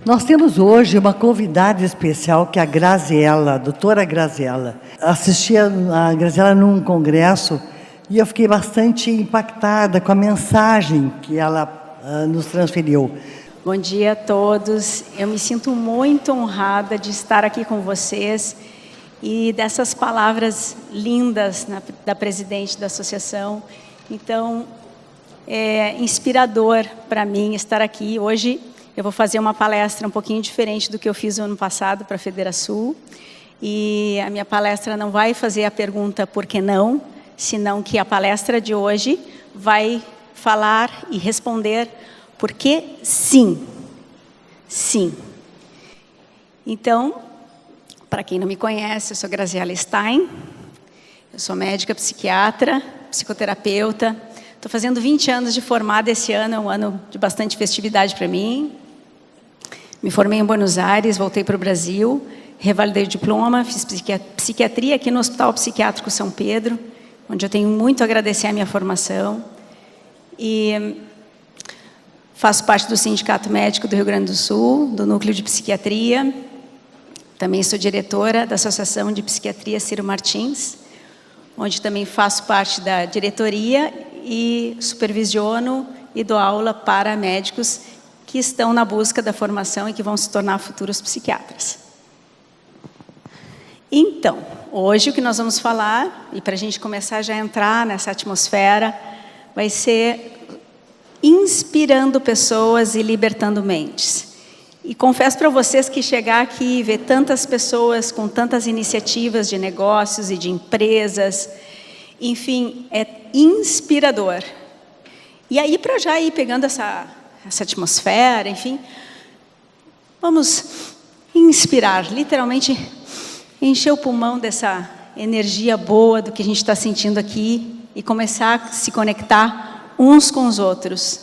Nós temos hoje uma convidada especial, que é a Graziella, a doutora Graziella. Assisti a Graziella num congresso e eu fiquei bastante impactada com a mensagem que ela nos transferiu. Bom dia a todos. Eu me sinto muito honrada de estar aqui com vocês e dessas palavras lindas da presidente da associação. Então, é inspirador para mim estar aqui. Hoje eu vou fazer uma palestra um pouquinho diferente do que eu fiz no ano passado para a Federação. E a minha palestra não vai fazer a pergunta por que não, senão que a palestra de hoje vai falar e responder por que sim. Sim. Então, para quem não me conhece, eu sou Graziella Stein, eu sou médica psiquiatra, psicoterapeuta. Estou fazendo 20 anos de formada esse ano, é um ano de bastante festividade para mim. Me formei em Buenos Aires, voltei para o Brasil, revalidei o diploma, fiz psiquiatria aqui no Hospital Psiquiátrico São Pedro, onde eu tenho muito a agradecer a minha formação. E faço parte do Sindicato Médico do Rio Grande do Sul, do Núcleo de Psiquiatria. Também sou diretora da Associação de Psiquiatria Ciro Martins, onde também faço parte da diretoria e supervisiono e dou aula para médicos que estão na busca da formação e que vão se tornar futuros psiquiatras. Então, hoje o que nós vamos falar, e para a gente começar já a entrar nessa atmosfera, vai ser inspirando pessoas e libertando mentes. E confesso para vocês que chegar aqui e ver tantas pessoas com tantas iniciativas de negócios e de empresas, enfim, é inspirador. E aí, para já ir pegando essa atmosfera, enfim, vamos inspirar, literalmente encher o pulmão dessa energia boa do que a gente está sentindo aqui e começar a se conectar uns com os outros.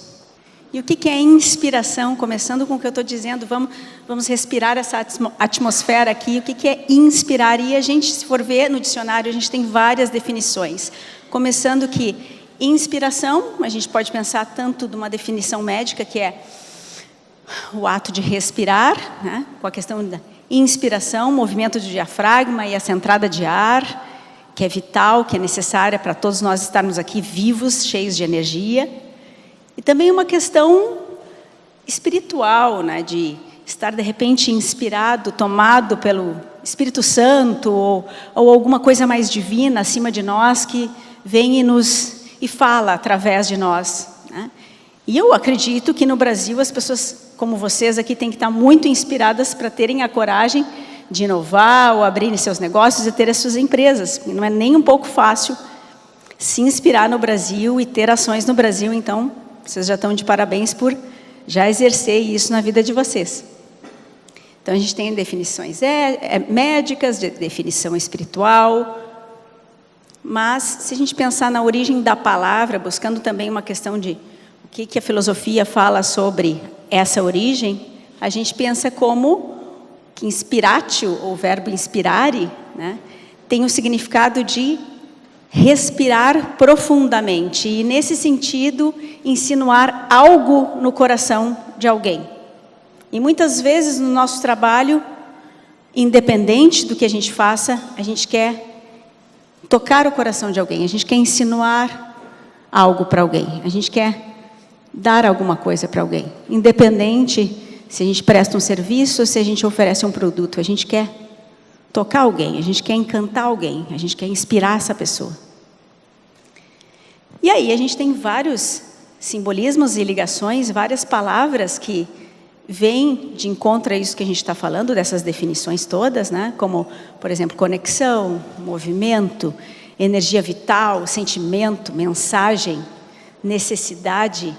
E o que é inspiração? Começando com o que eu estou dizendo, vamos respirar essa atmosfera aqui. O que é inspirar? E a gente, se for ver no dicionário, a gente tem várias definições. Começando que inspiração, a gente pode pensar tanto de uma definição médica, que é o ato de respirar, né? Com a questão da inspiração, movimento do diafragma e essa entrada de ar, que é vital, que é necessária para todos nós estarmos aqui vivos, cheios de energia. E também uma questão espiritual, né? De estar de repente inspirado, tomado pelo Espírito Santo ou alguma coisa mais divina acima de nós que vem e fala através de nós, né? E eu acredito que no Brasil as pessoas como vocês aqui têm que estar muito inspiradas para terem a coragem de inovar ou abrirem seus negócios e ter as suas empresas. E não é nem um pouco fácil se inspirar no Brasil e ter ações no Brasil. Então, vocês já estão de parabéns por já exercer isso na vida de vocês. Então, a gente tem definições médicas, de definição espiritual. Mas, se a gente pensar na origem da palavra, buscando também uma questão de o que a filosofia fala sobre essa origem, a gente pensa como que inspiratio, ou verbo inspirare, né, tem o significado de respirar profundamente. E, nesse sentido, insinuar algo no coração de alguém. E, muitas vezes, no nosso trabalho, independente do que a gente faça, a gente quer tocar o coração de alguém, a gente quer insinuar algo para alguém, a gente quer dar alguma coisa para alguém, independente se a gente presta um serviço ou se a gente oferece um produto, a gente quer tocar alguém, a gente quer encantar alguém, a gente quer inspirar essa pessoa. E aí a gente tem vários simbolismos e ligações, várias palavras que vêm de encontro a isso que a gente está falando, dessas definições todas, né? Como, por exemplo, conexão, movimento, energia vital, sentimento, mensagem, necessidade.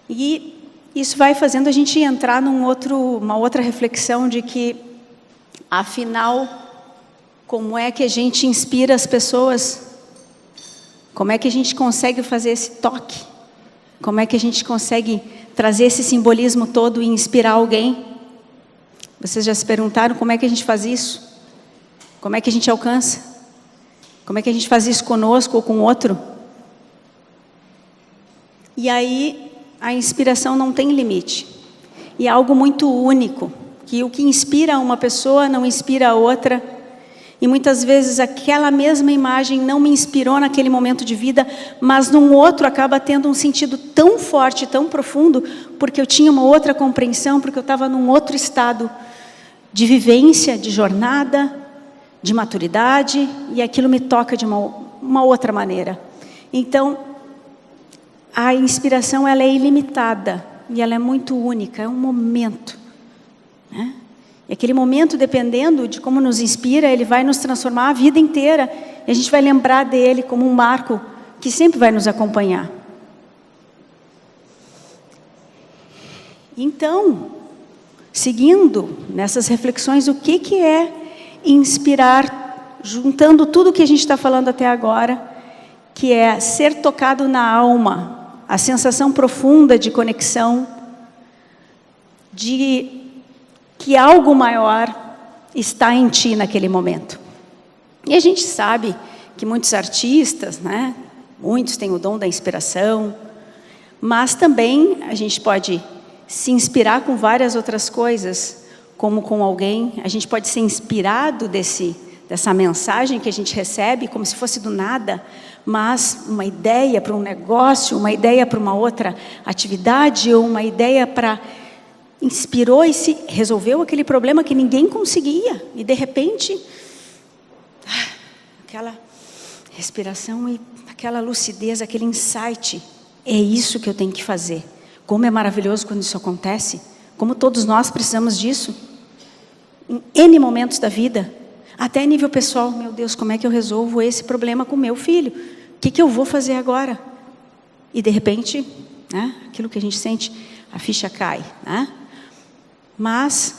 E isso vai fazendo a gente entrar uma outra reflexão de que, afinal, como é que a gente inspira as pessoas? Como é que a gente consegue fazer esse toque? Como é que a gente consegue trazer esse simbolismo todo e inspirar alguém? Vocês já se perguntaram como é que a gente faz isso? Como é que a gente alcança? Como é que a gente faz isso conosco ou com o outro? E aí, a inspiração não tem limite. e é algo muito único, que o que inspira uma pessoa não inspira a outra. E muitas vezes aquela mesma imagem não me inspirou naquele momento de vida, mas num outro acaba tendo um sentido tão forte, tão profundo, porque eu tinha uma outra compreensão, porque eu estava num outro estado de vivência, de jornada, de maturidade, e aquilo me toca de uma outra maneira. Então, a inspiração ela é ilimitada, e ela é muito única, é um momento, né? E aquele momento, dependendo de como nos inspira, ele vai nos transformar a vida inteira. E a gente vai lembrar dele como um marco que sempre vai nos acompanhar. Então, seguindo nessas reflexões, o que é inspirar, juntando tudo o que a gente está falando até agora, que é ser tocado na alma, a sensação profunda de conexão, de que algo maior está em ti naquele momento. E a gente sabe que muitos artistas, né, muitos têm o dom da inspiração, mas também a gente pode se inspirar com várias outras coisas, como com alguém, a gente pode ser inspirado dessa mensagem que a gente recebe, como se fosse do nada, mas uma ideia para um negócio, uma ideia para uma outra atividade, ou uma ideia para... inspirou e se resolveu aquele problema que ninguém conseguia. E de repente, aquela respiração e aquela lucidez, aquele insight. É isso que eu tenho que fazer. Como é maravilhoso quando isso acontece. Como todos nós precisamos disso. Em N momentos da vida. Até em nível pessoal. Meu Deus, como é que eu resolvo esse problema com meu filho? O que eu vou fazer agora? E de repente, né, aquilo que a gente sente, a ficha cai, né? Mas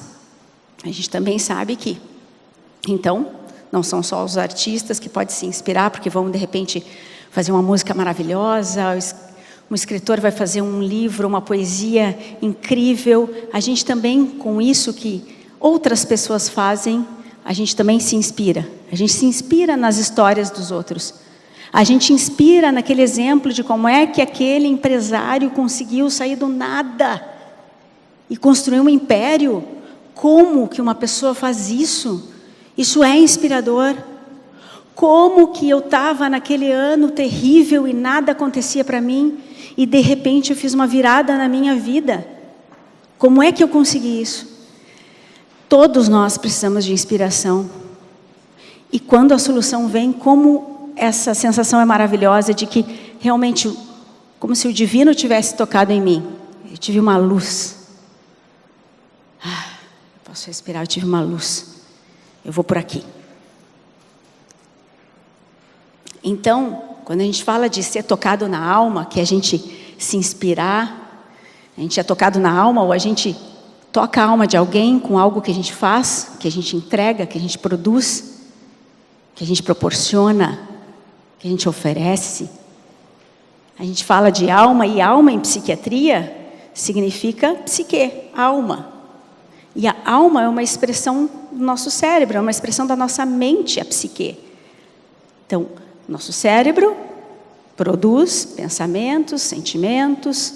a gente também sabe que, então, não são só os artistas que podem se inspirar, porque vão, de repente, fazer uma música maravilhosa, um escritor vai fazer um livro, uma poesia incrível. A gente também, com isso que outras pessoas fazem, a gente também se inspira. A gente se inspira nas histórias dos outros. A gente inspira naquele exemplo de como é que aquele empresário conseguiu sair do nada e construir um império. Como que uma pessoa faz isso? Isso é inspirador. Como que eu estava naquele ano terrível e nada acontecia para mim, e de repente eu fiz uma virada na minha vida. Como é que eu consegui isso? Todos nós precisamos de inspiração. E quando a solução vem, como essa sensação é maravilhosa de que realmente, como se o divino tivesse tocado em mim. Eu tive uma luz. Posso respirar, eu tive uma luz. Eu vou por aqui. Então, quando a gente fala de ser tocado na alma, que a gente se inspirar, a gente é tocado na alma, ou a gente toca a alma de alguém com algo que a gente faz, que a gente entrega, que a gente produz, que a gente proporciona, que a gente oferece. A gente fala de alma, e alma em psiquiatria significa psique, alma. E a alma é uma expressão do nosso cérebro, é uma expressão da nossa mente, a psique. Então, nosso cérebro produz pensamentos, sentimentos,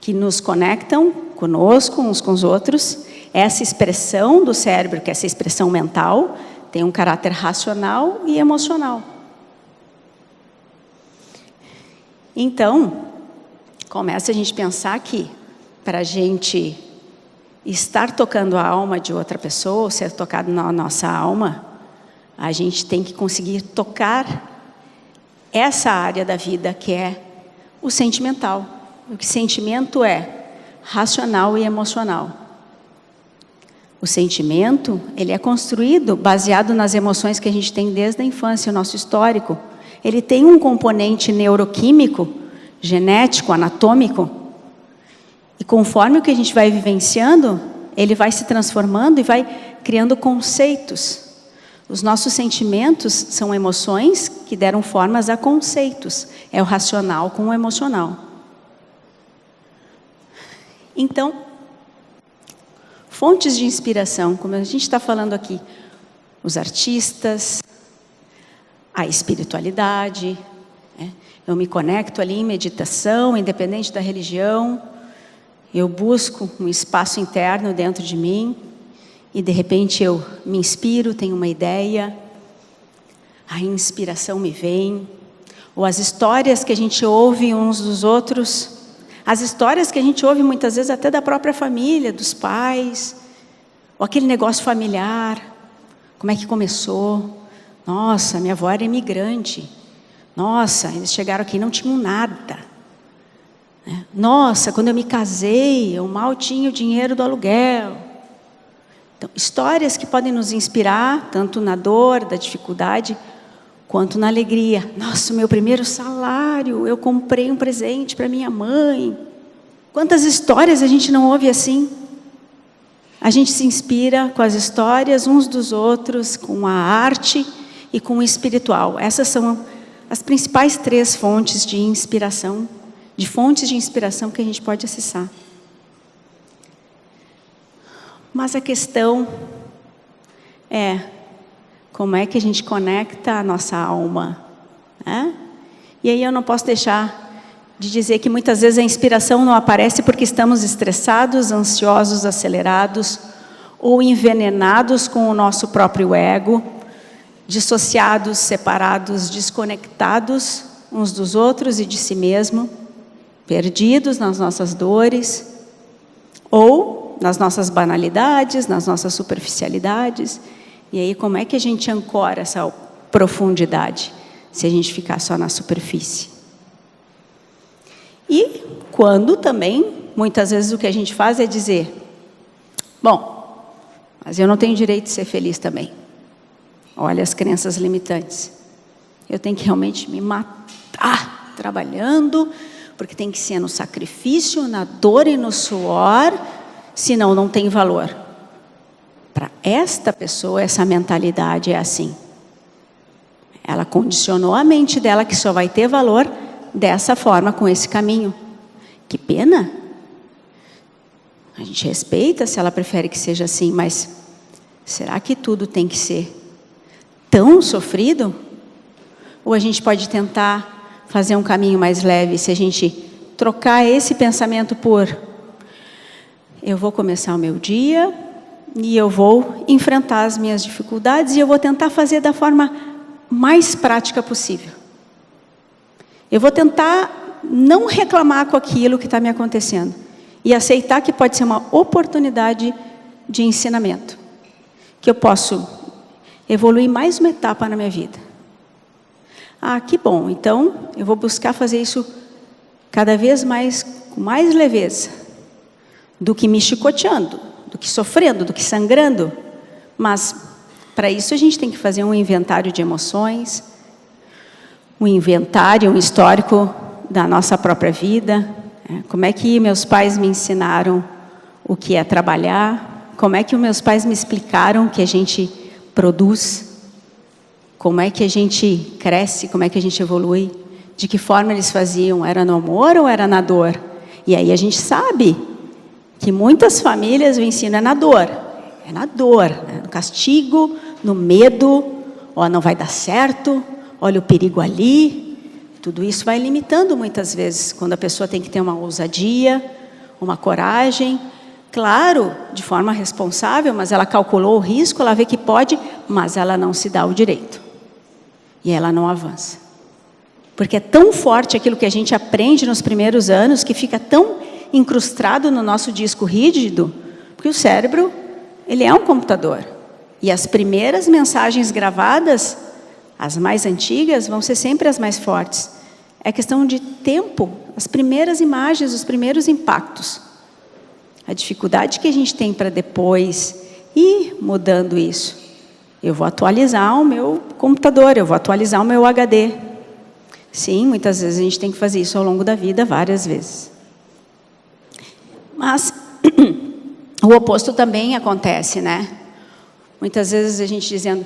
que nos conectam conosco, uns com os outros. Essa expressão do cérebro, que é essa expressão mental, tem um caráter racional e emocional. Então, começa a gente pensar que, para a gente estar tocando a alma de outra pessoa, ser tocado na nossa alma, a gente tem que conseguir tocar essa área da vida que é o sentimental. O que sentimento é racional e emocional. O sentimento, ele é construído baseado nas emoções que a gente tem desde a infância, o nosso histórico. Ele tem um componente neuroquímico, genético, anatômico. E conforme o que a gente vai vivenciando, ele vai se transformando e vai criando conceitos. Os nossos sentimentos são emoções que deram formas a conceitos. É o racional com o emocional. Então, fontes de inspiração, como a gente está falando aqui, os artistas, a espiritualidade, né? Eu me conecto ali em meditação, independente da religião. Eu busco um espaço interno dentro de mim e de repente eu me inspiro, tenho uma ideia, a inspiração me vem, ou as histórias que a gente ouve uns dos outros, as histórias que a gente ouve muitas vezes até da própria família, dos pais, ou aquele negócio familiar, como é que começou? Nossa, minha avó era imigrante. Nossa, eles chegaram aqui e não tinham nada. Nossa, quando eu me casei, eu mal tinha o dinheiro do aluguel. Então, histórias que podem nos inspirar, tanto na dor, da dificuldade, quanto na alegria. Nossa, o meu primeiro salário, eu comprei um presente para minha mãe. Quantas histórias a gente não ouve assim? A gente se inspira com as histórias uns dos outros, com a arte e com o espiritual. Essas são as principais 3 fontes de inspiração, que a gente pode acessar. Mas a questão é, como é que a gente conecta a nossa alma? E aí eu não posso deixar de dizer que muitas vezes a inspiração não aparece porque estamos estressados, ansiosos, acelerados ou envenenados com o nosso próprio ego, dissociados, separados, desconectados uns dos outros e de si mesmo, perdidos nas nossas dores ou nas nossas banalidades, nas nossas superficialidades. E aí como é que a gente ancora essa profundidade se a gente ficar só na superfície? E quando também, muitas vezes o que a gente faz é dizer, bom, mas eu não tenho direito de ser feliz também. Olha as crenças limitantes. Eu tenho que realmente me matar trabalhando, porque tem que ser no sacrifício, na dor e no suor, senão não tem valor. Para esta pessoa, essa mentalidade é assim. Ela condicionou a mente dela que só vai ter valor dessa forma, com esse caminho. Que pena. A gente respeita se ela prefere que seja assim, mas será que tudo tem que ser tão sofrido? Ou a gente pode tentar fazer um caminho mais leve, se a gente trocar esse pensamento por eu vou começar o meu dia e eu vou enfrentar as minhas dificuldades e eu vou tentar fazer da forma mais prática possível. Eu vou tentar não reclamar com aquilo que está me acontecendo e aceitar que pode ser uma oportunidade de ensinamento, que eu posso evoluir mais uma etapa na minha vida. Ah, que bom, então eu vou buscar fazer isso cada vez mais, com mais leveza, do que me chicoteando, do que sofrendo, do que sangrando. Mas para isso a gente tem que fazer um inventário de emoções, um inventário, um histórico da nossa própria vida. Como é que meus pais me ensinaram o que é trabalhar? Como é que os meus pais me explicaram que a gente produz? Como é que a gente cresce? Como é que a gente evolui? De que forma eles faziam? Era no amor ou era na dor? E aí a gente sabe que muitas famílias o ensino é na dor. É na dor, né? No castigo, no medo. Ó, não vai dar certo. Olha o perigo ali. Tudo isso vai limitando muitas vezes, quando a pessoa tem que ter uma ousadia, uma coragem. Claro, de forma responsável, mas ela calculou o risco, ela vê que pode, mas ela não se dá o direito. E ela não avança. Porque é tão forte aquilo que a gente aprende nos primeiros anos, que fica tão incrustado no nosso disco rígido, porque o cérebro, ele é um computador. E as primeiras mensagens gravadas, as mais antigas, vão ser sempre as mais fortes. É questão de tempo, as primeiras imagens, os primeiros impactos. A dificuldade que a gente tem para depois ir mudando isso. Eu vou atualizar o meu computador, eu vou atualizar o meu HD. Sim, muitas vezes a gente tem que fazer isso ao longo da vida, várias vezes. Mas o oposto também acontece, né? Muitas vezes a gente dizendo,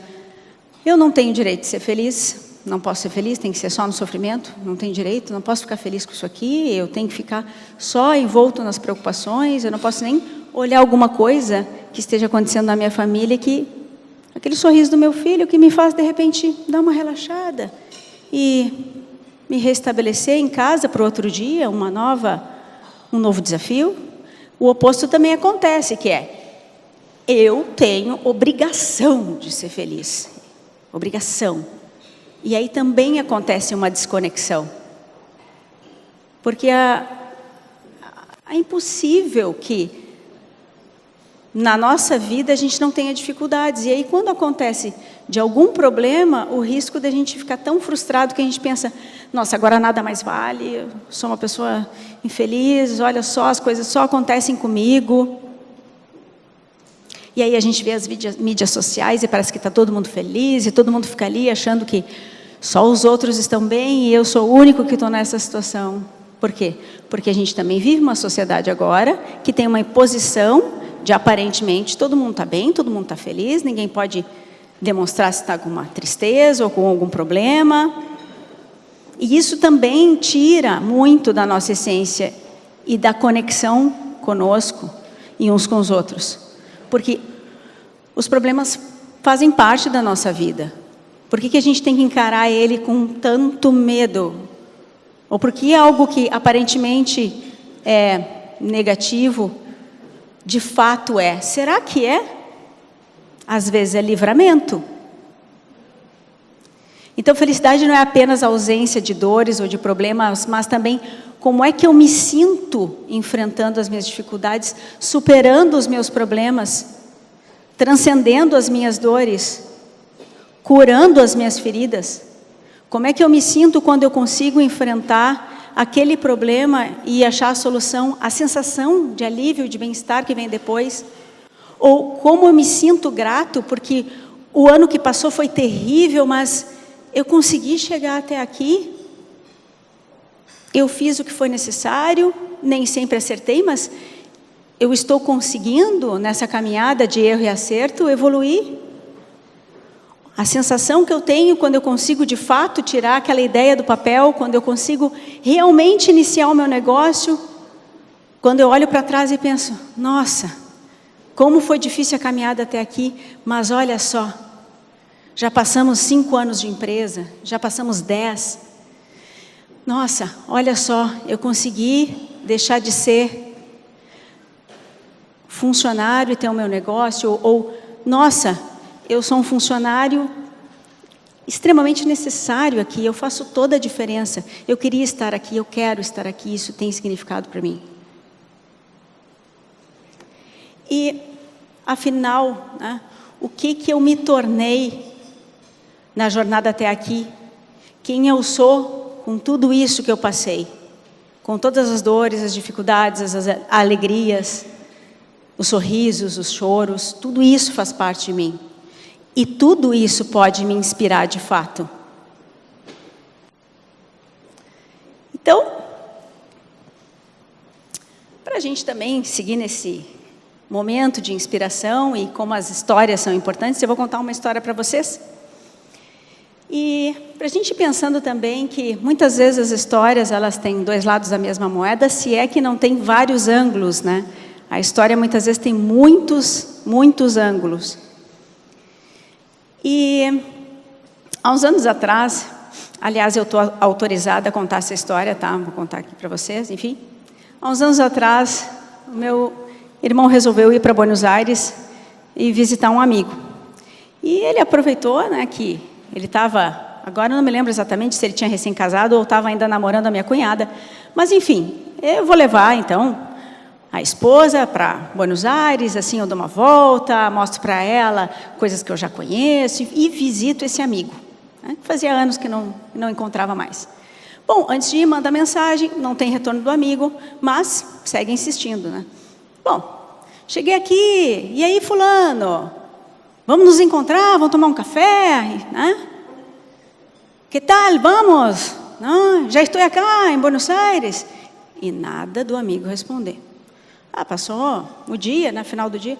eu não tenho direito de ser feliz, não posso ser feliz, tem que ser só no sofrimento, não tenho direito, não posso ficar feliz com isso aqui, eu tenho que ficar só envolto nas preocupações, eu não posso nem olhar alguma coisa que esteja acontecendo na minha família, que aquele sorriso do meu filho que me faz, de repente, dar uma relaxada e me restabelecer em casa para o outro dia, um novo desafio. o oposto também acontece, que é, eu tenho obrigação de ser feliz. Obrigação. E aí também acontece uma desconexão. Porque é impossível que na nossa vida a gente não tenha dificuldades. E aí quando acontece de algum problema, o risco da gente ficar tão frustrado que a gente pensa, nossa, agora nada mais vale, eu sou uma pessoa infeliz, olha só, as coisas só acontecem comigo. E aí a gente vê as mídias sociais e parece que está todo mundo feliz e todo mundo fica ali achando que só os outros estão bem e eu sou o único que estou nessa situação. Por quê? Porque a gente também vive uma sociedade agora que tem uma imposição de aparentemente todo mundo está bem, todo mundo está feliz, ninguém pode demonstrar se está com uma tristeza ou com algum problema. E isso também tira muito da nossa essência e da conexão conosco e uns com os outros. Porque os problemas fazem parte da nossa vida. Por que a gente tem que encarar ele com tanto medo? Ou porque algo que aparentemente é negativo, de fato é? Será que é? Às vezes é livramento. Então, felicidade não é apenas a ausência de dores ou de problemas, mas também como é que eu me sinto enfrentando as minhas dificuldades, superando os meus problemas, transcendendo as minhas dores, curando as minhas feridas. Como é que eu me sinto quando eu consigo enfrentar aquele problema e achar a solução, a sensação de alívio, de bem-estar que vem depois? Ou como eu me sinto grato porque o ano que passou foi terrível, mas eu consegui chegar até aqui, eu fiz o que foi necessário, nem sempre acertei, mas eu estou conseguindo, nessa caminhada de erro e acerto, evoluir. A sensação que eu tenho quando eu consigo, de fato, tirar aquela ideia do papel, quando eu consigo realmente iniciar o meu negócio, quando eu olho para trás e penso, nossa, como foi difícil a caminhada até aqui, mas olha só, já passamos 5 anos de empresa, já passamos 10. Nossa, olha só, eu consegui deixar de ser funcionário e ter o meu negócio, ou nossa, eu sou um funcionário extremamente necessário aqui, eu faço toda a diferença, eu queria estar aqui, eu quero estar aqui, isso tem significado para mim. E, afinal, né, o que eu me tornei na jornada até aqui? Quem eu sou com tudo isso que eu passei? Com todas as dores, as dificuldades, as alegrias, os sorrisos, os choros, tudo isso faz parte de mim. E tudo isso pode me inspirar de fato. Então, para a gente também seguir nesse momento de inspiração e como as histórias são importantes, eu vou contar uma história para vocês. E para a gente ir pensando também que muitas vezes as histórias elas têm 2 lados da mesma moeda, se é que não tem vários ângulos, né? A história muitas vezes tem muitos ângulos. E há uns anos atrás, aliás, eu estou autorizada a contar essa história, tá? Vou contar aqui para vocês, enfim. Há uns anos atrás, o meu irmão resolveu ir para Buenos Aires e visitar um amigo. E ele aproveitou, né, que ele estava, agora eu não me lembro exatamente se ele tinha recém-casado ou estava ainda namorando a minha cunhada, mas enfim, eu vou levar então a esposa para Buenos Aires, assim eu dou uma volta, mostro para ela coisas que eu já conheço e visito esse amigo, né? Fazia anos que não encontrava mais. Bom, antes de ir, manda mensagem, não tem retorno do amigo, mas segue insistindo, né? Bom, cheguei aqui, e aí fulano? Vamos nos encontrar, vamos tomar um café, né? Que tal, vamos? Não, já estou aqui em Buenos Aires. E nada do amigo responder. Passou o dia, no final do dia.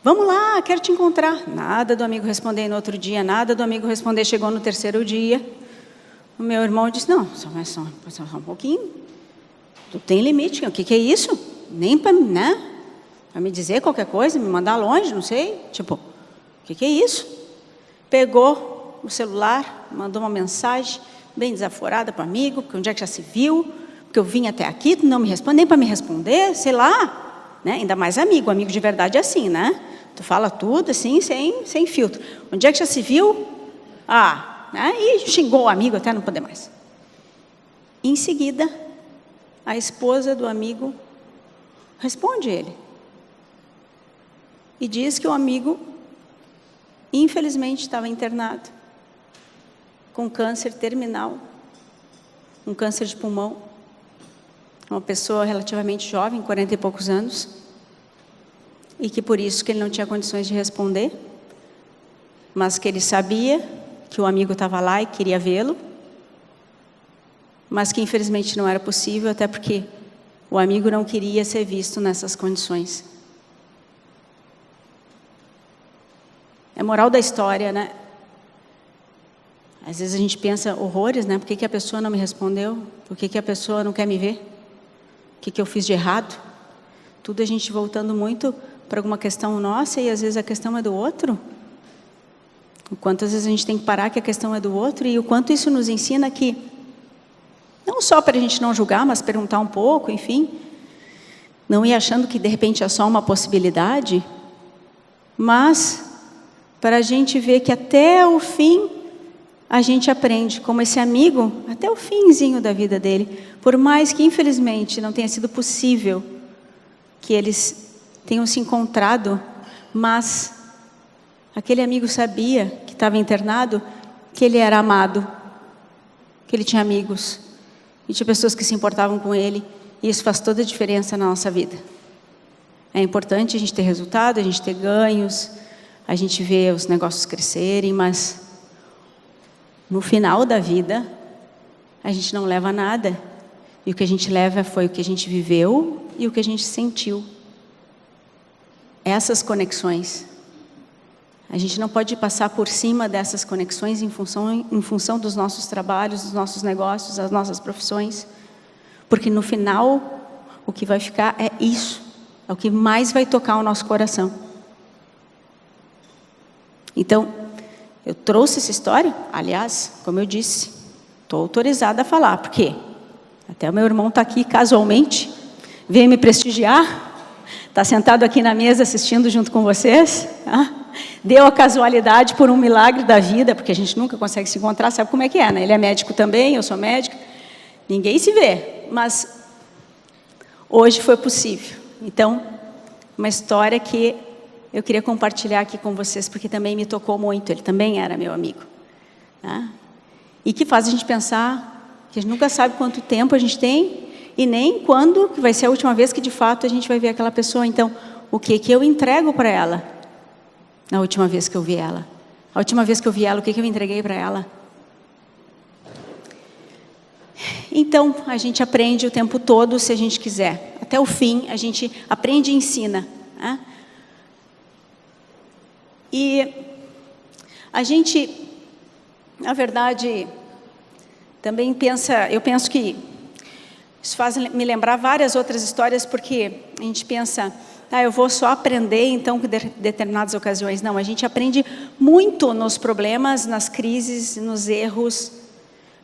Vamos lá, quero te encontrar. Nada do amigo responder no outro dia, nada do amigo responder. Chegou no 3º dia. O meu irmão disse, não, só um pouquinho. Tu tem limite, o que é isso? Nem para, né? Para me dizer qualquer coisa, me mandar longe, não sei. Tipo, o que é isso? Pegou o celular, mandou uma mensagem bem desaforada para o amigo, porque onde é que já se viu? Porque eu vim até aqui, tu não me responde, nem para me responder, sei lá. né? Ainda mais amigo de verdade é assim, né? Tu fala tudo assim, sem filtro. Onde é que já se viu? Né? E xingou o amigo até não poder mais. Em seguida, a esposa do amigo responde ele. E diz que o amigo, infelizmente, estava internado com câncer terminal, um câncer de pulmão. Uma pessoa relativamente jovem, 40 e poucos anos, e que por isso que ele não tinha condições de responder, mas que ele sabia que o amigo estava lá e queria vê-lo, mas que infelizmente não era possível, até porque o amigo não queria ser visto nessas condições. É moral da história, né? Às vezes a gente pensa horrores, né? Por que a pessoa não me respondeu? Por que a pessoa não quer me ver? O que eu fiz de errado? Tudo a gente voltando muito para alguma questão nossa e às vezes a questão é do outro. O quanto às vezes a gente tem que parar que a questão é do outro e o quanto isso nos ensina que, não só para a gente não julgar, mas perguntar um pouco, enfim, não ir achando que de repente é só uma possibilidade, mas para a gente ver que até o fim a gente aprende, como esse amigo, até o finzinho da vida dele, por mais que infelizmente não tenha sido possível que eles tenham se encontrado, mas aquele amigo sabia que estava internado, que ele era amado, que ele tinha amigos, e tinha pessoas que se importavam com ele, e isso faz toda a diferença na nossa vida. É importante a gente ter resultado, a gente ter ganhos, a gente ver os negócios crescerem, mas no final da vida, a gente não leva nada. E o que a gente leva foi o que a gente viveu e o que a gente sentiu. Essas conexões. A gente não pode passar por cima dessas conexões em função dos nossos trabalhos, dos nossos negócios, das nossas profissões. Porque no final, o que vai ficar é isso. É o que mais vai tocar o nosso coração. Então, eu trouxe essa história, aliás, como eu disse, estou autorizada a falar, porque até o meu irmão está aqui casualmente, veio me prestigiar, está sentado aqui na mesa assistindo junto com vocês, tá? Deu a casualidade por um milagre da vida, porque a gente nunca consegue se encontrar, sabe como é que é, né? Ele é médico também, eu sou médica, ninguém se vê, mas hoje foi possível. Então, uma história que eu queria compartilhar aqui com vocês, porque também me tocou muito, ele também era meu amigo. Tá? E que faz a gente pensar que a gente nunca sabe quanto tempo a gente tem, e nem quando vai ser a última vez que de fato a gente vai ver aquela pessoa. Então, o que eu entrego para ela? Na última vez que eu vi ela. A última vez que eu vi ela, o que eu entreguei para ela? Então, a gente aprende o tempo todo, se a gente quiser. Até o fim, a gente aprende e ensina. Né? E a gente, na verdade, também eu penso que isso faz me lembrar várias outras histórias, porque a gente pensa, eu vou só aprender então com determinadas ocasiões. Não, a gente aprende muito nos problemas, nas crises, nos erros.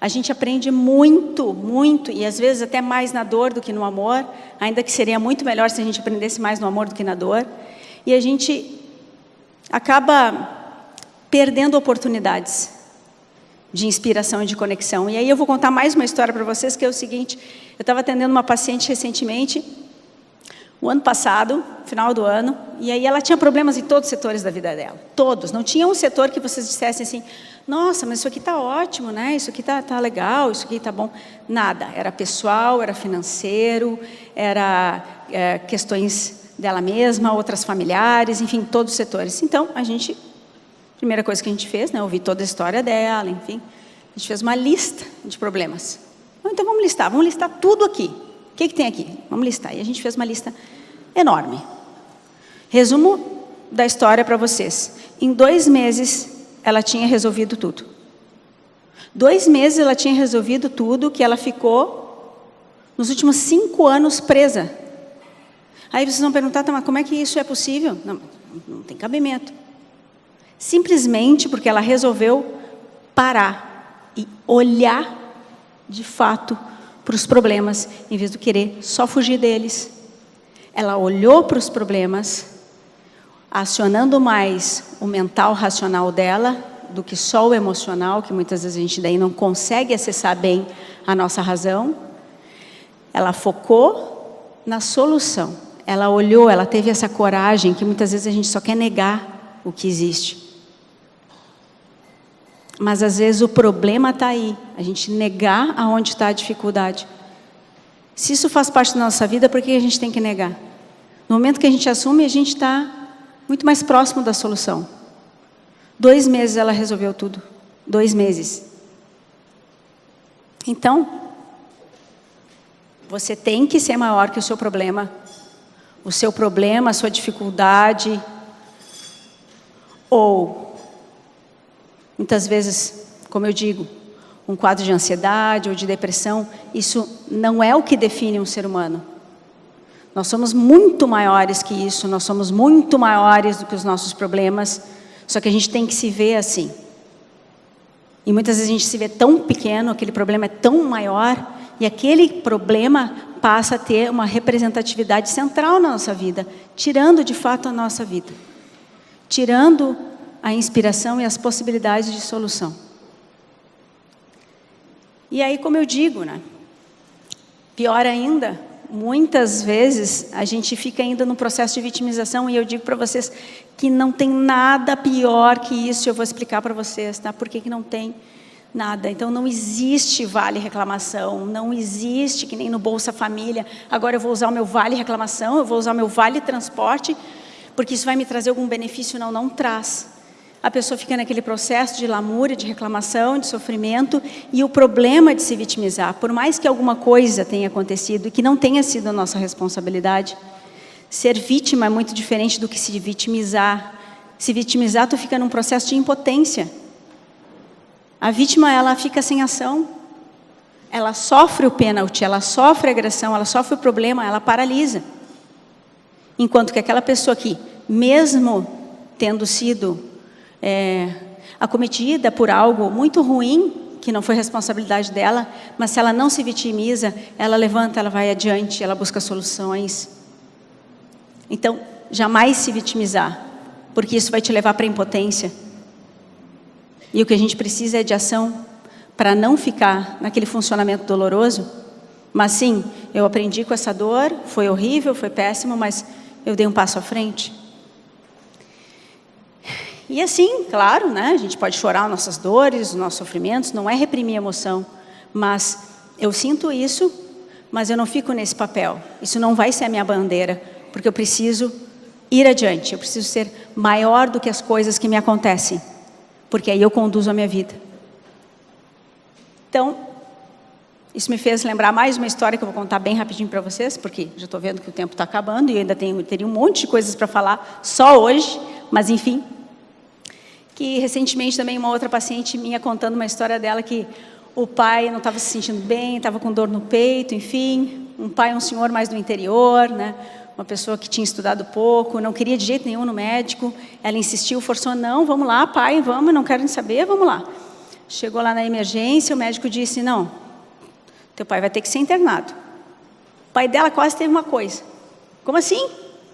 A gente aprende muito, muito, e às vezes até mais na dor do que no amor, ainda que seria muito melhor se a gente aprendesse mais no amor do que na dor. E a gente acaba perdendo oportunidades de inspiração e de conexão. E aí eu vou contar mais uma história para vocês, que é o seguinte: eu estava atendendo uma paciente recentemente, o ano passado, final do ano, e aí ela tinha problemas em todos os setores da vida dela, todos. Não tinha um setor que vocês dissessem assim, nossa, mas isso aqui está ótimo, né? Isso aqui está legal, isso aqui está bom. Nada, era pessoal, era financeiro, era questões dela mesma, outras familiares, enfim, todos os setores. Então, primeira coisa que a gente fez, né, ouvir toda a história dela, enfim, a gente fez uma lista de problemas. Então vamos listar tudo aqui. O que tem aqui? Vamos listar. E a gente fez uma lista enorme. Resumo da história para vocês. Em 2 meses, ela tinha resolvido tudo. 2 meses ela tinha resolvido tudo que ela ficou, nos últimos 5 anos, presa. Aí vocês vão perguntar, mas como é que isso é possível? Não tem cabimento. Simplesmente porque ela resolveu parar e olhar de fato para os problemas, em vez de querer só fugir deles. Ela olhou para os problemas, acionando mais o mental racional dela do que só o emocional, que muitas vezes a gente daí não consegue acessar bem a nossa razão. Ela focou na solução. Ela olhou, ela teve essa coragem que muitas vezes a gente só quer negar o que existe. Mas às vezes o problema está aí, a gente negar aonde está a dificuldade. Se isso faz parte da nossa vida, por que a gente tem que negar? No momento que a gente assume, a gente está muito mais próximo da solução. 2 meses ela resolveu tudo. 2 meses. Então, você tem que ser maior que o seu problema. O seu problema, a sua dificuldade. Ou, muitas vezes, como eu digo, um quadro de ansiedade ou de depressão, isso não é o que define um ser humano. Nós somos muito maiores que isso, nós somos muito maiores do que os nossos problemas, só que a gente tem que se ver assim. E muitas vezes a gente se vê tão pequeno, aquele problema é tão maior, e aquele problema passa a ter uma representatividade central na nossa vida, tirando de fato a nossa vida, tirando a inspiração e as possibilidades de solução. E aí, como eu digo, né? Pior ainda, muitas vezes a gente fica ainda no processo de vitimização, e eu digo para vocês que não tem nada pior que isso. Eu vou explicar para vocês, tá? Por que não tem nada. Então não existe vale reclamação, não existe que nem no Bolsa Família, agora eu vou usar o meu vale reclamação, eu vou usar o meu vale transporte, porque isso vai me trazer algum benefício. Não, não traz. A pessoa fica naquele processo de lamúria, de reclamação, de sofrimento, e o problema de se vitimizar, por mais que alguma coisa tenha acontecido e que não tenha sido a nossa responsabilidade, ser vítima é muito diferente do que se vitimizar. Se vitimizar, tu fica num processo de impotência. A vítima, ela fica sem ação, ela sofre o pênalti, ela sofre a agressão, ela sofre o problema, ela paralisa. Enquanto que aquela pessoa que, mesmo tendo sido acometida por algo muito ruim, que não foi responsabilidade dela, mas se ela não se vitimiza, ela levanta, ela vai adiante, ela busca soluções. Então, jamais se vitimizar, porque isso vai te levar para a impotência. E o que a gente precisa é de ação para não ficar naquele funcionamento doloroso. Mas sim, eu aprendi com essa dor, foi horrível, foi péssimo, mas eu dei um passo à frente. E assim, claro, né, a gente pode chorar nossas dores, os nossos sofrimentos, não é reprimir a emoção, mas eu sinto isso, mas eu não fico nesse papel. Isso não vai ser a minha bandeira, porque eu preciso ir adiante, eu preciso ser maior do que as coisas que me acontecem, porque aí eu conduzo a minha vida. Então, isso me fez lembrar mais uma história que eu vou contar bem rapidinho para vocês, porque já estou vendo que o tempo está acabando e eu ainda teria um monte de coisas para falar só hoje, mas enfim. Que recentemente também uma outra paciente minha contando uma história dela que o pai não estava se sentindo bem, estava com dor no peito, enfim. Um pai, um senhor mais do interior, né? Uma pessoa que tinha estudado pouco, não queria de jeito nenhum no médico. Ela insistiu, forçou, não, vamos lá, pai, vamos, não quero nem saber, vamos lá. Chegou lá na emergência, o médico disse, não, teu pai vai ter que ser internado. O pai dela quase teve uma coisa. Como assim?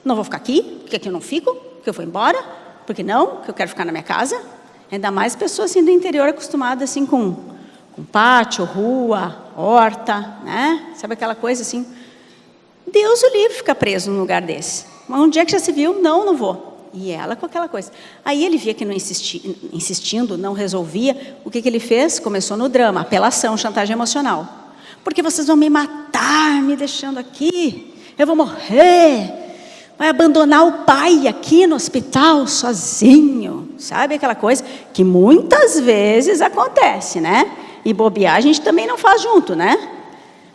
Não vou ficar aqui? Porque aqui eu não fico? Porque eu vou embora? Porque não? Porque eu quero ficar na minha casa? Ainda mais pessoas assim do interior acostumadas assim com pátio, rua, horta, né? Sabe aquela coisa assim? Deus o livre ficar preso num lugar desse. Mas um dia que já se viu, não, não vou. E ela com aquela coisa. Aí ele via que não insistindo, não resolvia. O que ele fez? Começou no drama, apelação, chantagem emocional. Porque vocês vão me matar, me deixando aqui. Eu vou morrer. Vai abandonar o pai aqui no hospital sozinho. Sabe aquela coisa que muitas vezes acontece, né? E bobear a gente também não faz junto, né?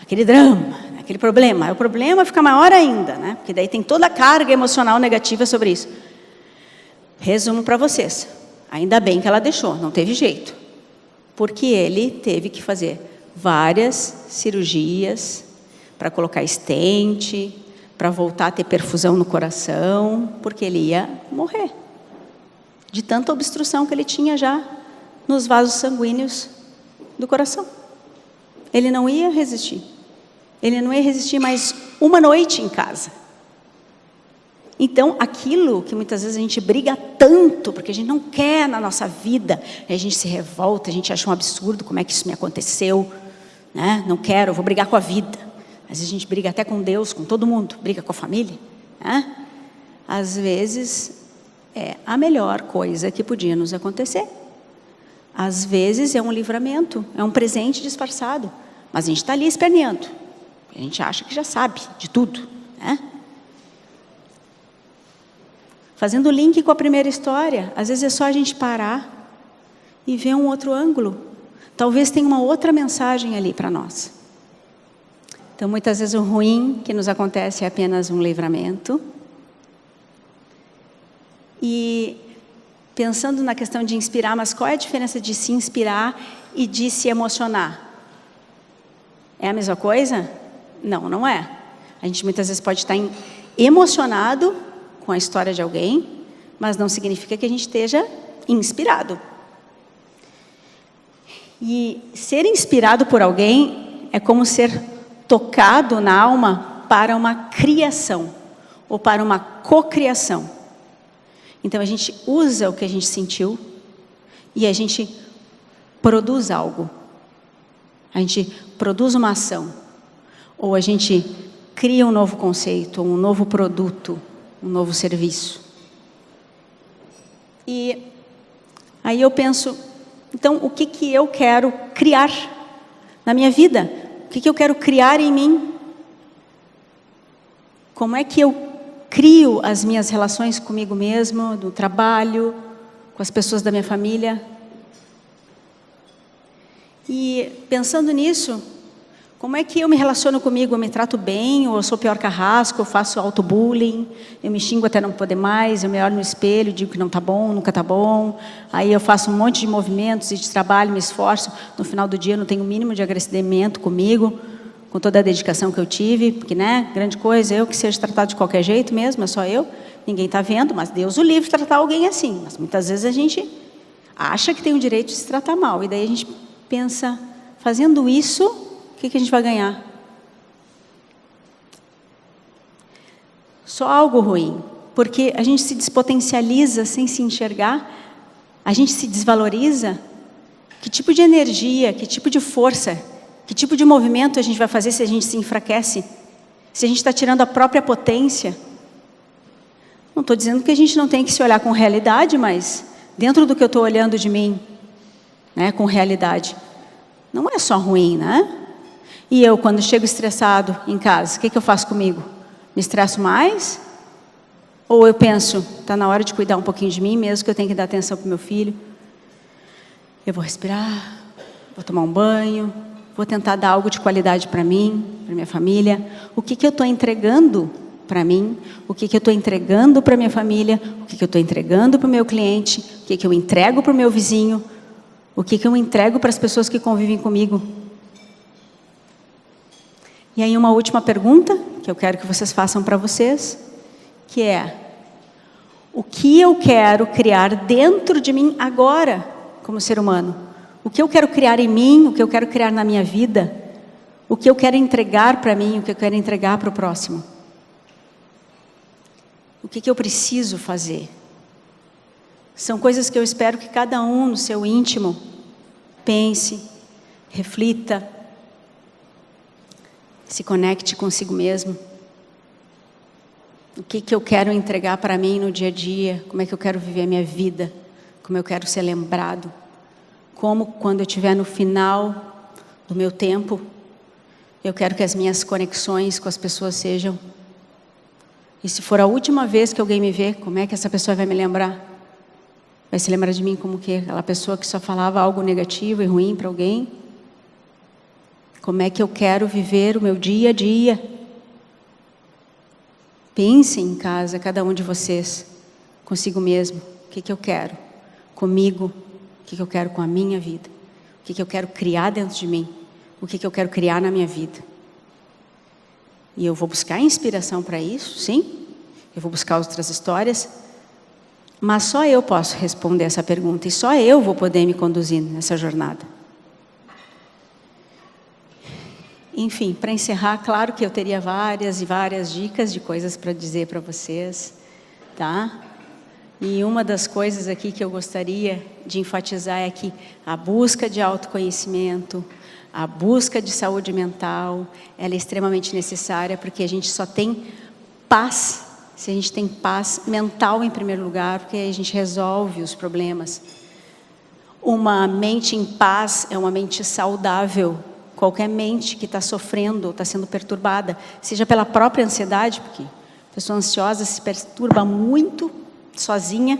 Aquele drama, aquele problema. O problema fica maior ainda, né? Porque daí tem toda a carga emocional negativa sobre isso. Resumo para vocês. Ainda bem que ela deixou, não teve jeito. Porque ele teve que fazer várias cirurgias para colocar estente, para voltar a ter perfusão no coração, porque ele ia morrer. De tanta obstrução que ele tinha já nos vasos sanguíneos do coração. Ele não ia resistir. Ele não ia resistir mais uma noite em casa. Então, aquilo que muitas vezes a gente briga tanto, porque a gente não quer na nossa vida, a gente se revolta, a gente acha um absurdo, como é que isso me aconteceu, né? Não quero, eu vou brigar com a vida. Às vezes a gente briga até com Deus, com todo mundo, briga com a família, né? Às vezes é a melhor coisa que podia nos acontecer. Às vezes é um livramento, é um presente disfarçado, mas a gente está ali esperneando. A gente acha que já sabe de tudo, né? Fazendo link com a primeira história, às vezes é só a gente parar e ver um outro ângulo. Talvez tenha uma outra mensagem ali para nós. Então, muitas vezes o ruim que nos acontece é apenas um livramento. E pensando na questão de inspirar, mas qual é a diferença de se inspirar e de se emocionar? É a mesma coisa? Não, não é. A gente muitas vezes pode estar emocionado com a história de alguém, mas não significa que a gente esteja inspirado. E ser inspirado por alguém é como ser tocado na alma para uma criação, ou para uma cocriação. Então a gente usa o que a gente sentiu e a gente produz algo. A gente produz uma ação, ou a gente cria um novo conceito, um novo produto, um novo serviço. E aí eu penso, então o que eu quero criar na minha vida? O que eu quero criar em mim? Como é que eu crio as minhas relações comigo mesmo, no trabalho, com as pessoas da minha família? E pensando nisso, como é que eu me relaciono comigo? Eu me trato bem, ou eu sou pior carrasco, eu faço auto-bullying, eu me xingo até não poder mais, eu me olho no espelho, digo que não está bom, nunca está bom, aí eu faço um monte de movimentos e de trabalho, me esforço, no final do dia eu não tenho o mínimo de agradecimento comigo, com toda a dedicação que eu tive, porque, né, grande coisa, eu que seja tratado de qualquer jeito mesmo, é só eu, ninguém está vendo, mas Deus o livre de tratar alguém assim, mas muitas vezes a gente acha que tem o direito de se tratar mal, e daí a gente pensa, fazendo isso, o que a gente vai ganhar? Só algo ruim, porque a gente se despotencializa sem se enxergar, a gente se desvaloriza. Que tipo de energia, que tipo de força, que tipo de movimento a gente vai fazer se a gente se enfraquece? Se a gente está tirando a própria potência? Não estou dizendo que a gente não tem que se olhar com realidade, mas dentro do que eu estou olhando de mim, né, com realidade, não é só ruim, né? E eu, quando chego estressado em casa, o que eu faço comigo? Me estresso mais? Ou eu penso, está na hora de cuidar um pouquinho de mim, mesmo que eu tenha que dar atenção para o meu filho? Eu vou respirar, vou tomar um banho, vou tentar dar algo de qualidade para mim, para minha família. O que eu estou entregando para mim? O que eu estou entregando para minha família? O que eu estou entregando para o meu cliente? O que eu entrego para o meu vizinho? O que eu entrego para as pessoas que convivem comigo? E aí uma última pergunta, que eu quero que vocês façam para vocês, que é, o que eu quero criar dentro de mim agora, como ser humano? O que eu quero criar em mim, o que eu quero criar na minha vida? O que eu quero entregar para mim, o que eu quero entregar para o próximo? O que eu preciso fazer? São coisas que eu espero que cada um no seu íntimo pense, reflita, se conecte consigo mesmo. O que eu quero entregar para mim no dia a dia? Como é que eu quero viver a minha vida? Como eu quero ser lembrado? Como, quando eu estiver no final do meu tempo, eu quero que as minhas conexões com as pessoas sejam... E se for a última vez que alguém me vê, como é que essa pessoa vai me lembrar? Vai se lembrar de mim como que aquela pessoa que só falava algo negativo e ruim para alguém? Como é que eu quero viver o meu dia a dia? Pensem em casa, cada um de vocês, consigo mesmo. O que eu quero comigo? O que eu quero com a minha vida? O que eu quero criar dentro de mim? O que eu quero criar na minha vida? E eu vou buscar inspiração para isso, sim. Eu vou buscar outras histórias. Mas só eu posso responder essa pergunta. E só eu vou poder me conduzir nessa jornada. Enfim, para encerrar, claro que eu teria várias e várias dicas de coisas para dizer para vocês. tá? E uma das coisas aqui que eu gostaria de enfatizar é que a busca de autoconhecimento, a busca de saúde mental, ela é extremamente necessária, porque a gente só tem paz, se a gente tem paz mental em primeiro lugar, porque aí a gente resolve os problemas. Uma mente em paz é uma mente saudável. Qualquer mente que está sofrendo, está sendo perturbada, seja pela própria ansiedade, porque a pessoa ansiosa se perturba muito sozinha,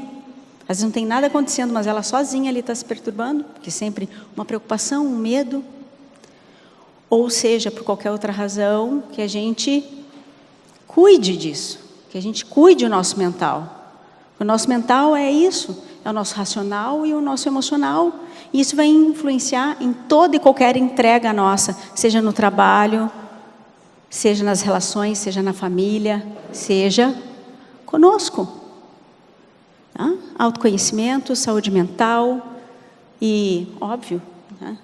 às vezes não tem nada acontecendo, mas ela sozinha ali está se perturbando, porque sempre uma preocupação, um medo, ou seja, por qualquer outra razão, que a gente cuide disso, que a gente cuide o nosso mental. O nosso mental é isso, é o nosso racional e o nosso emocional. E isso vai influenciar em toda e qualquer entrega nossa, seja no trabalho, seja nas relações, seja na família, seja conosco. Tá? Autoconhecimento, saúde mental e, óbvio, né?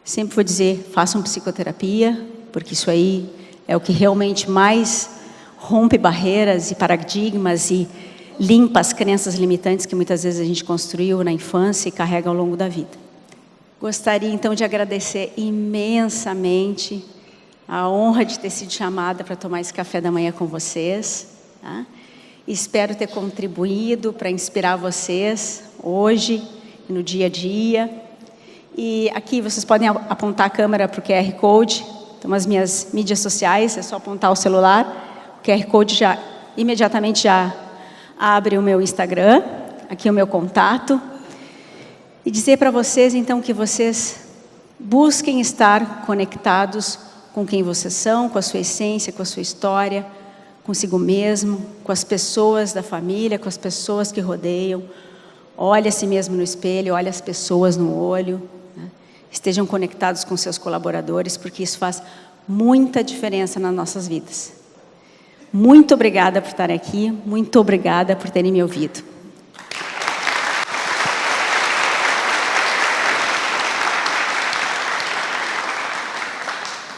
Sempre vou dizer, façam psicoterapia, porque isso aí é o que realmente mais rompe barreiras e paradigmas e limpa as crenças limitantes que muitas vezes a gente construiu na infância e carrega ao longo da vida. Gostaria então de agradecer imensamente a honra de ter sido chamada para tomar esse café da manhã com vocês. Tá? Espero ter contribuído para inspirar vocês hoje e no dia a dia. E aqui vocês podem apontar a câmera para o QR Code. Então, as minhas mídias sociais, é só apontar o celular. O QR Code imediatamente já abre o meu Instagram. Aqui é o meu contato. E dizer para vocês, então, que vocês busquem estar conectados com quem vocês são, com a sua essência, com a sua história, consigo mesmo, com as pessoas da família, com as pessoas que rodeiam. Olhe a si mesmo no espelho, olhe as pessoas no olho. Né? Estejam conectados com seus colaboradores, porque isso faz muita diferença nas nossas vidas. Muito obrigada por estar aqui, muito obrigada por terem me ouvido.